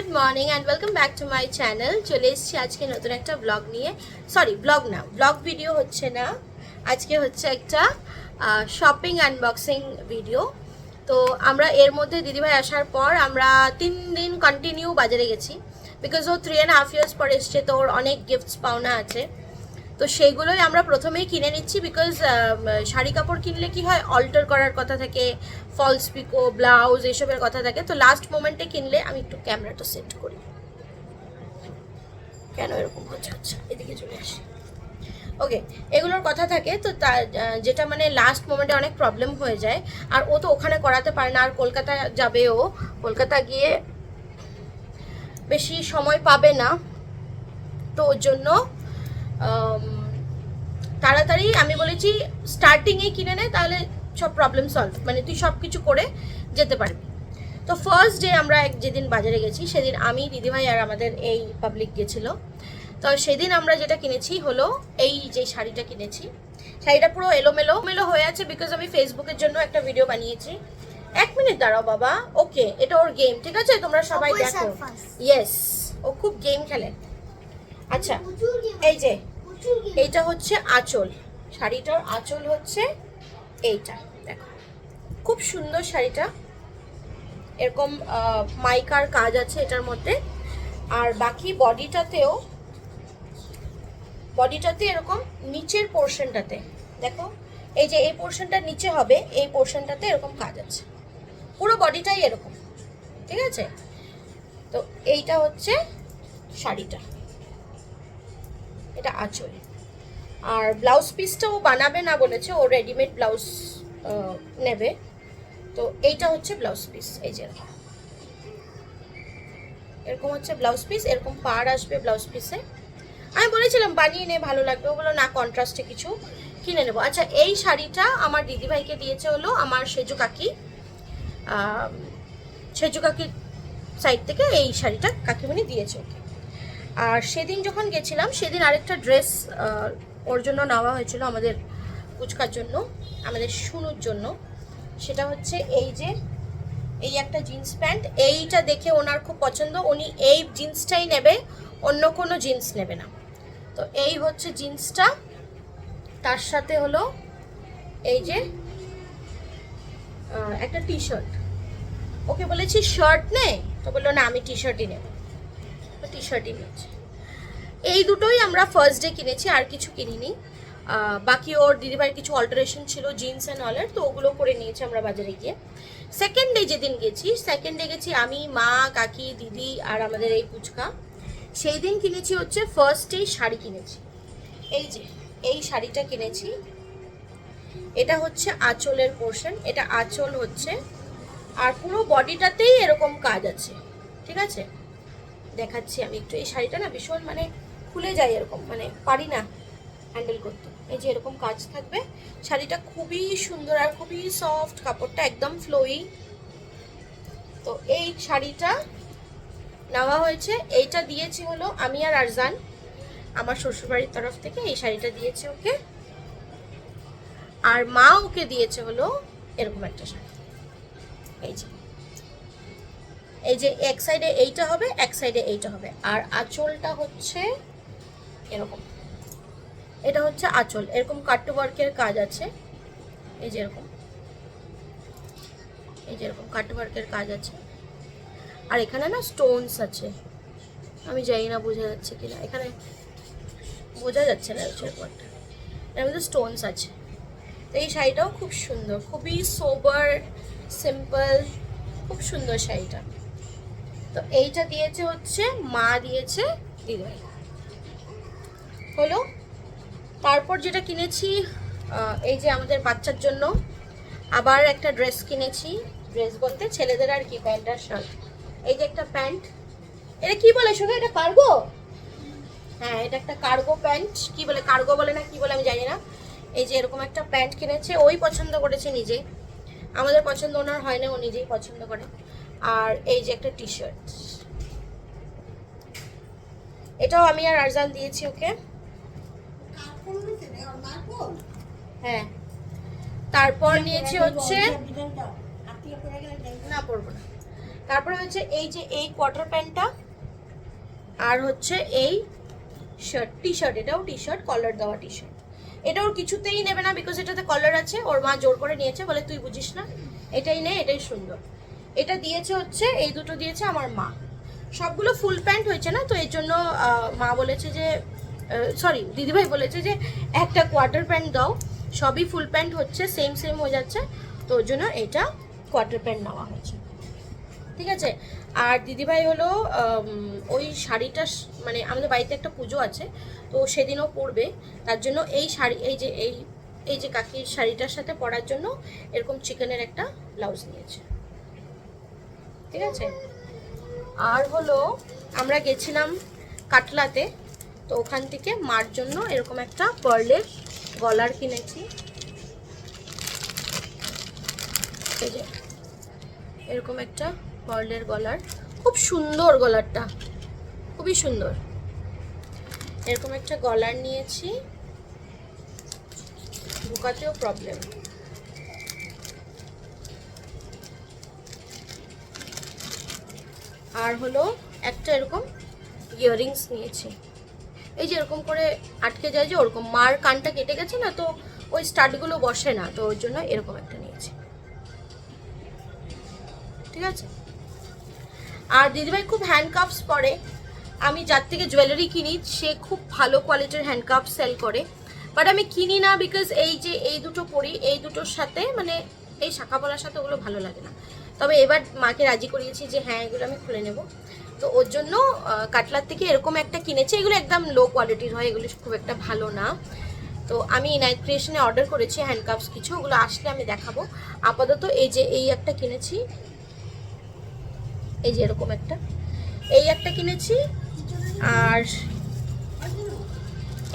Good morning and welcome back to my channel. চলে এসেছি আজকে নতুন একটা ব্লগ নিয়ে। সরি, ব্লগ না, ব্লগ ভিডিও হচ্ছে না, আজকে হচ্ছে একটা শপিং আনবক্সিং ভিডিও। তো আমরা এর মধ্যে দিদিভাই আসার পর আমরা 3 দিন কন্টিনিউ বাজারে গেছি, বিকজ ও 3.5 ইয়ার্স পর এসছে, তো ওর অনেক গিফটস পাওনা আছে। তো সেইগুলোই আমরা প্রথমেই কিনে নিচ্ছি, বিকজ শাড়ি কাপড় কিনলে কি হয়, অল্টার করার কথা থাকে, ফলস পিকো, ব্লাউজ এসবের কথা থাকে। তো লাস্ট মোমেন্টে কিনলে, আমি একটু ক্যামেরাটা সেট করি, কেন এরকম হচ্ছে, আচ্ছা এদিকে চলে আসি। ওকে, এগুলোর কথা থাকে, তো যেটা মানে লাস্ট মোমেন্টে অনেক প্রবলেম হয়ে যায়। আর ও তো ওখানে করাতে পারে না, আর কলকাতা যাবে, ও কলকাতা গিয়ে বেশি সময় পাবে না, তো ওর জন্য তাড়াতাড়ি আমি বলেছি স্টার্টিংয়ে কিনে নে, তাহলে সব প্রবলেম সলভ, মানে তুই সব কিছু করে যেতে পারবি। তো ফার্স্ট ডে আমরা যেদিন বাজারে গেছি, সেদিন আমি, দিদিভাই আর আমাদের এই পাবলিক গেছিল। তো সেদিন আমরা যেটা কিনেছি হলো এই যে শাড়িটা কিনেছি। শাড়িটা পুরো এলোমেলো হয়ে আছে, বিকজ আমি ফেসবুকের জন্য একটা ভিডিও বানিয়েছি। 1 মিনিট দাঁড়াও বাবা। ওকে, এটা ওর গেম, ঠিক আছে, তোমরা সবাই দেখো। ইয়েস, ও খুব গেম খেলে। আচ্ছা, এই যে এইটা হচ্ছে আঁচল, শাড়িটার আঁচল হচ্ছে এইটা, দেখো খুব সুন্দর শাড়িটা, এরকম মাইকার কাজ আছে এটার মধ্যে। আর বাকি বডিটাতে এরকম নিচের পোর্শনটাতে দেখো, এই যে এই পোর্শনটা নিচে হবে, এই পোর্শনটাতে এরকম কাজ আছে, পুরো বডিটাই এরকম, ঠিক আছে। তো এইটা হচ্ছে শাড়িটা, এটা আঁচল। আর ব্লাউজ পিসটা ও বানাবে না বলেছে, ও রেডিমেড ব্লাউজ নেবে। তো এইটা হচ্ছে ব্লাউজ পিস, এই যে এরকম হচ্ছে ব্লাউজ পিস, এরকম পাড় আসবে ব্লাউজ পিসে। আমি বলেছিলাম বানিয়ে নে, ভালো লাগবে, ও বলো না, কন্ট্রাস্টে কিছু কিনে নেবো। আচ্ছা, এই শাড়িটা আমার দিদিভাইকে দিয়েছে হলো আমার সেজু কাকির সাইড থেকে, এই শাড়িটা কাকিমণি দিয়েছে ওকে। আর সেদিন যখন গেছিলাম, সেদিন আরেকটা ড্রেস ওর জন্য নেওয়া হয়েছিল, আমাদের কুচকার জন্য, আমাদের শুনুর জন্য। সেটা হচ্ছে এই যে এই একটা জিন্স প্যান্ট, এইটা দেখে ওনার খুব পছন্দ, উনি এই জিন্সটাই নেবে, অন্য কোনো জিন্স নেবে না। তো এই হচ্ছে জিন্সটা, তার সাথে হলো এই যে একটা টি শার্ট। ওকে বলেছি শার্ট নে, তো বললো না আমি টি শার্টই নেব, তো টি শার্টই নিয়েছি। এই দুটোই আমরা ফার্স্ট ডে কিনেছি, আর কিছু কিনিনি। বাকি ওর দিদিভাইয়ের কিছু অল্টারেশন ছিল জিন্স অ্যান্ড অলের, তো ওগুলো করে নিয়েছি আমরা বাজারে গিয়ে। সেকেন্ড ডে যেদিন গেছি, আমি, মা, কাকি, দিদি আর আমাদের এই পুচকা। সেই দিন কিনেছি হচ্ছে ফার্স্ট ডে শাড়ি কিনেছি, এই যে এই শাড়িটা কিনেছি। এটা হচ্ছে আঁচলের পোর্শন, এটা আঁচল হচ্ছে, আর পুরো বডিটাতেই এরকম কাজ আছে, ঠিক আছে। দেখাচ্ছি আমি একটু, এই শাড়িটা না ভীষণ মানে খুলে যায় এরকম, মানে পারি না হ্যান্ডেল করতে। এই যে এরকম কাজ থাকবে, শাড়িটা খুবই সুন্দর আর খুবই সফট, কাপড়টা একদম ফ্লোয়ি। তো এই শাড়িটা নেওয়া হয়েছে, এইটা দিয়েছি হলো আমি আর আরজান, আমার শ্বশুরবাড়ির তরফ থেকে এই শাড়িটা দিয়েছে ওকে। আর মা ওকে দিয়েছে হলো এরকম একটা শাড়ি, এই যে এক সাইডে এইটা হবে, এক সাইডে এইটা হবে। আর আঁচলটা হচ্ছে এরকম, এটা হচ্ছে আঁচল, এরকম কাট ওয়ার্কের কাজ আছে, এই যে এরকম কাট ওয়ার্কের কাজ আছে। আর এখানে না স্টোনস আছে, আমি জানি না বোঝা যাচ্ছে কিনা, এখানে বোঝা যাচ্ছে না, এরকম একটা, এর মধ্যে স্টোনস আছে। তো এই শাড়িটাও খুব সুন্দর, খুবই সোবার সিম্পল, খুব সুন্দর শাড়িটা। তো এইটা দিয়েছে হচ্ছে মা, দিয়েছে দিদিভাই হলো। তারপর যেটা কিনেছি, এই যে আমাদের বাচ্চার জন্য আবার একটা ড্রেস কিনেছি, ড্রেস বলতে ছেলেদের আর কি, প্যান্ট আর শার্ট। এই যে একটা প্যান্ট, এটা কি বলে শোনো, এটা কার্গো, হ্যাঁ এটা একটা কার্গো প্যান্ট, কি বলে কার্গো বলে না কি বলে আমি জানি না। এই যে এরকম একটা প্যান্ট কিনেছে, ওই পছন্দ করেছে নিজে, আমাদের পছন্দ ওনার হয় না, ও নিজেই পছন্দ করে। আর এই যে একটা টি শার্ট, এটাও আমি আর আরজান দিয়েছি ওকে। হ্যাঁ, তারপর নিয়েছি হচ্ছে, না পরবো না। তারপরে হচ্ছে এই যে এই কোয়ার্টার প্যান্টটা, আর হচ্ছে এই শার্ট, টি শার্ট, এটাও টি শার্ট, কলার দেওয়া টি শার্ট। এটা ওর কিছুতেই নেবে না, বিকজ এটাতে কলার আছে, ওর মা জোর করে নিয়েছে, বলে তুই বুঝিস না, এটাই নে, এটাই সুন্দর। এটা দিয়েছে হচ্ছে, এই দুটো দিয়েছে আমার মা। সবগুলো ফুল প্যান্ট হয়েছে না, তো এর জন্য মা বলেছে যে, সরি দিদিভাই বলেছে যে একটা কোয়ার্টার প্যান্ট দাও, সবই ফুল প্যান্ট হচ্ছে, সেম সেম হয়ে যাচ্ছে, তো ওর জন্য এটা কোয়ার্টার প্যান্ট নেওয়া হয়েছে, ঠিক আছে। আর দিদিভাই হলো ওই শাড়িটা, মানে আমাদের বাড়িতে একটা পুজো আছে, তো সেদিনও পরবে, তার জন্য এই শাড়ি, এই যে কাকির শাড়িটার সাথে পরার জন্য এরকম চিকেনের একটা ব্লাউজ নিয়েছে, ঠিক আছে। আর হলো আমরা গেছিলাম কাটলাতে, তো ওখান থেকে মার জন্য এরকম একটা পার্লের গলার কিনেছি, এই যে এরকম একটা পার্লের গলার, খুব সুন্দর গলারটা, খুবই সুন্দর। এরকম একটা গলার নিয়েছি, ঢুকাতেও প্রবলেম। আর হলো একটা এরকম ইয়াররিংস নিয়েছি, এই যে এরকম করে আটকে যায়, যে ওরকম মার কানটা কেটে গেছে না, তো ওই স্টাডগুলো বসে না, তো ওর জন্য এরকম একটা নিয়েছি, ঠিক আছে। আর দিদিভাই খুব হ্যান্ডকাফস পরে, আমি যার থেকে জুয়েলারি কিনি সে খুব ভালো কোয়ালিটির হ্যান্ডকাফ সেল করে, বাট আমি কিনি না, বিকজ এই যে এই দুটো পরি, এই দুটোর সাথে মানে এই শাখা পলার সাথে ওগুলো ভালো লাগে না। তবে এবার মাকে রাজি করিয়েছি যে হ্যাঁ এগুলো আমি খুলে নেব, তো ওর জন্য কাটলার থেকে এরকম একটা কিনেছি। এগুলো একদম লো কোয়ালিটির হয়, এগুলো খুব একটা ভালো না। তো আমি নাইট ক্রিয়েশনে অর্ডার করেছি হ্যান্ডকাফস কিছু, ওগুলো আসলে আমি দেখাবো। আপাতত এই যে এই একটা কিনেছি, এই যে এরকম একটা, এই একটা কিনেছি, আর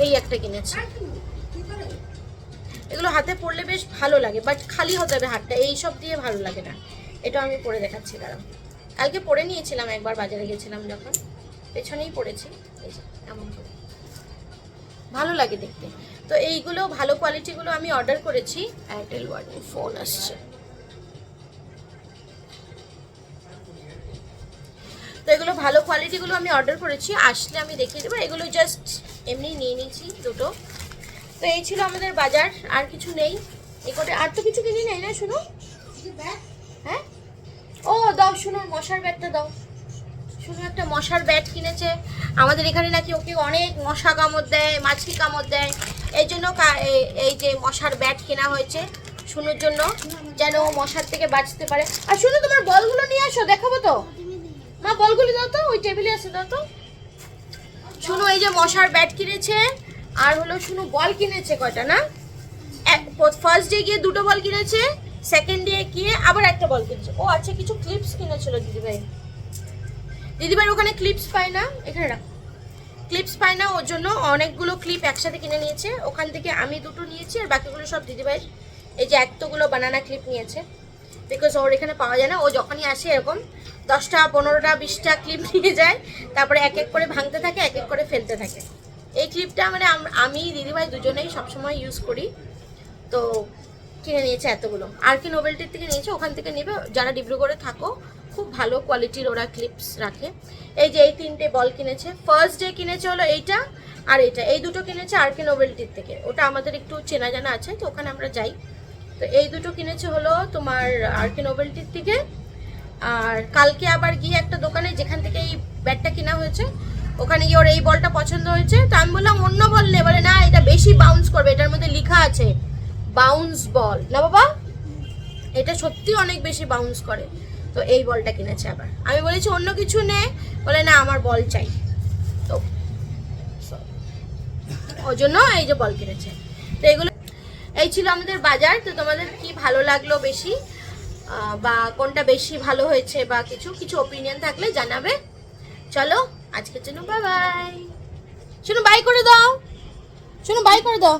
এই একটা কিনেছি। এগুলো হাতে পরলে বেশ ভালো লাগে, বাট খালি হতে হবে হাতটা, এই সব দিয়ে ভালো লাগে না। এটা আমি পরে দেখাচ্ছি, দাঁড়াও। কালকে পরে নিয়েছিলাম একবার, বাজারে গেছিলাম যখন, পেছনেই পরেছি, এই যে এমন করে ভালো লাগে দেখতে। তো এইগুলো ভালো কোয়ালিটিগুলো আমি অর্ডার করেছি। এয়ারটেল ওয়ার্ডের ফোন আসছে, তো এগুলো ভালো কোয়ালিটিগুলো আমি অর্ডার করেছি, আসলে আমি দেখিয়ে দেবো। এগুলো জাস্ট এমনি নিয়ে নিয়েছি দুটো। তো এই ছিল আমাদের বাজার, আর কিছু নেই এই করে, আর তো কিছু কিনি নেই না। শুনো, হ্যাঁ ও দাও, শুনো মশার ব্যাটটা দাও। শুনো একটা মশার ব্যাট কিনেছে, আমাদের এখানে নাকি ওকে অনেক মশা কামড় দেয়, মাছি কামড় দেয়, এই জন্য এই যে মশার ব্যাট কেনা হয়েছে শুনোর জন্য, যেন ও মশার থেকে বাঁচতে পারে। আর শুনো তোমার বলগুলো নিয়ে আসো, দেখাবো তো মা, বলগুলো দাও তো, ওই টেবিলে আছে, দাও তো। শুনো এই যে মশার ব্যাট কিনেছে, আর হলো শুনো বল কিনেছে কয়টা না, ফার্স্ট ডে গিয়ে দুটো বল কিনেছে, সেকেন্ড ডে গিয়ে আবার একটা বল কিনেছে। ও আচ্ছা, কিছু ক্লিপস কিনেছিল দিদিভাই, দিদিভাই ওখানে ক্লিপস পায় না, এখানে রাখো, ক্লিপস পায় না, ওর জন্য অনেকগুলো ক্লিপ একসাথে কিনে নিয়েছে। ওখান থেকে আমি দুটো নিয়েছি, আর বাকিগুলো সব দিদিভাই। এই যে এতগুলো বানানা ক্লিপ নিয়েছে, বিকজ ওর এখানে পাওয়া যায় না। ও যখনই আসে এরকম 10টা 15টা 20টা ক্লিপ নিয়ে যায়, তারপরে এক এক করে ভাঙতে থাকে, এক এক করে ফেলতে থাকে। এই ক্লিপটা মানে আমি দিদিভাই দুজনেই সবসময় ইউজ করি, তো কিনে নিয়েছে এতগুলো। আর কি নোবেলটির থেকে নিয়েছে, ওখান থেকে নেবে, যারা ডিব্রুগড়ে থাকো খুব ভালো কোয়ালিটির ওরা ক্লিপস রাখে। এই যে এই 3টে বল কিনেছে, ফার্স্ট ডে কিনেছে হলো এইটা আর এইটা, এই দুটো কিনেছে আর কি নোবেলটির থেকে, ওটা আমাদের একটু চেনা জানা আছে, তো ওখানে আমরা যাই। তো এই দুটো কিনেছে হলো তোমার আর কি নোবেলটির থেকে। আর কালকে আবার গিয়ে একটা দোকানে, যেখান থেকে এই ব্যাটটা কেনা হয়েছে, ওখানে গিয়ে ওর এই বলটা পছন্দ হয়েছে, তো আমি বললাম অন্য বল নে, বলে না এটা বেশি বাউন্স করবে, এটার মধ্যে লেখা আছে বাউন্স বল, না বাবা এটা সত্যি অনেক বেশি বাউন্স করে, তো এই বলটা কিনেছে। আবার আমি বলেছি অন্য কিছু নে, বলে না আমার বল চাই, তো ওর জন্য এই যে বল কিনেছে। তো এগুলো এই ছিল আমাদের বাজার। তো তোমাদের কি ভালো লাগলো বেশি, বা কোনটা বেশি ভালো হয়েছে, বা কিছু কিছু ওপিনিয়ন থাকলে জানাবে। চলো আজকের জন্য বাই বাই। শোনো বাই করে দাও, শোনো বাই করে দাও।